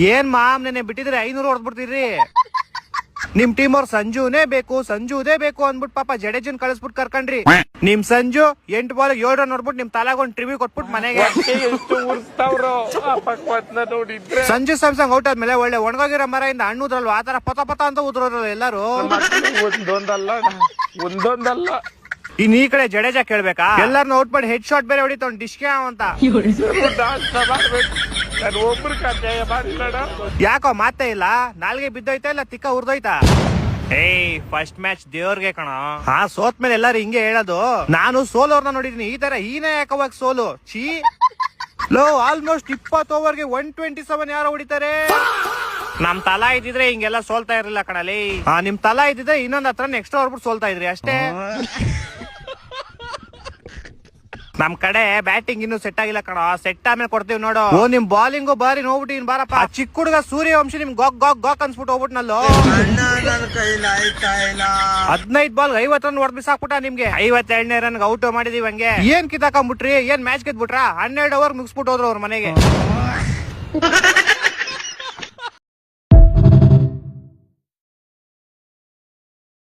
ಏನ್ ಮಾಮ್ ನೆನೆ ಬಿಟ್ಟಿದ್ರೆ 500 ಹೊಡೆದ್ಬಿಡ್ತೀರಿ. ನಿಮ್ ಟೀಮ್ ಅವ್ರ ಸಂಜುನೇ ಬೇಕು ಅಂದ್ಬಿಟ್ಟು ಪಾಪ ಜಡೇಜನ್ ಕಳಿಸ್ಬಿಟ್ಟು ಕರ್ಕೊಂಡ್ರಿ. ನಿಮ್ ಸಂಜು 8 ಬಾಲ್ 7 ರನ್ ಹೊಡ್ಬಿಟ್ಟು ನಿಮ್ ತಲಾಗೊಂಡ್ ಟ್ರಿವ್ಯೂ ಕೊಟ್ಬಿಟ್ಟು ಮನೆಗೆ. ಸಂಜು ಸ್ಯಾಮ್ಸಂಗ್ ಔಟ್ ಆದ್ಮೇಲೆ ಒಳ್ಳೆ ಒಣಗೋಗಿರೋ ಮರದಿಂದ ಹಣ್ಣುದ್ರಲ್ವ ಆತರ ಪತ ಪತ ಅಂತ ಉದ್ರೋದ್ರಲ್ಲ ಎಲ್ಲಾರು. ಒಂದೊಂದಲ್ಲ ಇನ್ ಈ ಕಡೆ ಜಡೇಜಾ ಕೇಳ್ಬೇಕಾ, ಎಲ್ಲಾರನ್ನ ಔಟ್ ಮಾಡಿ ಹೆಡ್ ಶಾಟ್ ಬೇರೆ ಹೊಡಿತಾವ್ ಡಿಶ್ಕೆ ಅಂತ. ಯಾಕೋ ಮಾತೇ ಇಲ್ಲ, ನಾಲ್ಗೆ ಬಿದ್ದೋಯ್ತಾ ಇಲ್ಲ ತಿಕ್ಕ ಉರ್ದೋಯ್ತಾ? ಏಯ್ ಫಸ್ಟ್ ಮ್ಯಾಚ್ ದೇವ್ರಿಗೆ ಕಣ. ಹಾ ಸೋತ್ ಮೇಲೆ ಎಲ್ಲಾರು ಹಿಂಗೆ ಹೇಳೋದು. ನಾನು ಸೋಲೋರ್ನ ನೋಡಿದೀನಿ, ಈ ತರ ಹೀನೇ ಯಾಕವಾಗ ಸೋಲು ಚೀ. ಲೋ ಆಲ್ಮೋಸ್ಟ್ 20 ಓವರ್ಗೆ 127 ಯಾರೋ ಹೊಡಿತಾರೆ. ನಮ್ ತಲಾ ಇದ್ದಿದ್ರೆ ಹಿಂಗೆಲ್ಲ ಸೋಲ್ತಾ ಇರ್ಲಿಲ್ಲ ಕಣಲಿ. ನಿಮ್ ತಲಾ ಇದ್ದಿದ್ರೆ ಇನ್ನೊಂದ್ ಹತ್ರ ನೆಕ್ಸ್ಟ್ ಹೊಡ್ಬಿಟ್ಟು ಸೋಲ್ತಾ ಇದ್ರಿ ಅಷ್ಟೇ. ನಮ್ ಕಡೆ ಬ್ಯಾಟಿಂಗ್ ಇನ್ನು ಸೆಟ್ ಆಗಿಲ್ಲ ಕಣ, ಸೆಟ್ ಆಮೇಲೆ ಕೊಡ್ತೀವಿ ನೋಡು. ಓ ನಿಮ್ ಬಾಲಿಂಗು ಬಾರಿ ನೋಡ್ಬಿಟ್ಟು ಬಾರಪ್ಪ. ಚಿಕ್ಕ ಹುಡುಗ ಸೂರ್ಯವಂಶಿ ನಿಮ್ ಗಾಕ್ ಅನ್ಸ್ಬಿಟ್ಟು ಹೋಗ್ಬಿಟ್ನಲ್ಲೋ. 15 ಬಾಲ್ 50 ರನ್ ಹೊಡೆದ್ ಬಿಸಾಕ್ಬಿಟ್ಟ ನಿಮ್ಗೆ. 52ನೇ ರನ್ ಔಟ್ ಮಾಡಿದೀವಿ. ಹಂಗೆ ಏನ್ ಕಿತ್ತಾಕೊಂಡ್ಬಿಟ್ರಿ, ಏನ್ ಮ್ಯಾಚ್ ಗೆದ್ಬಿಟ್ರ? 12 ಓವರ್ ಮುಗಿಸ್ಬಿಟ್ಟು ಹೋದ್ರು ಅವ್ರ ಮನೆಗೆ.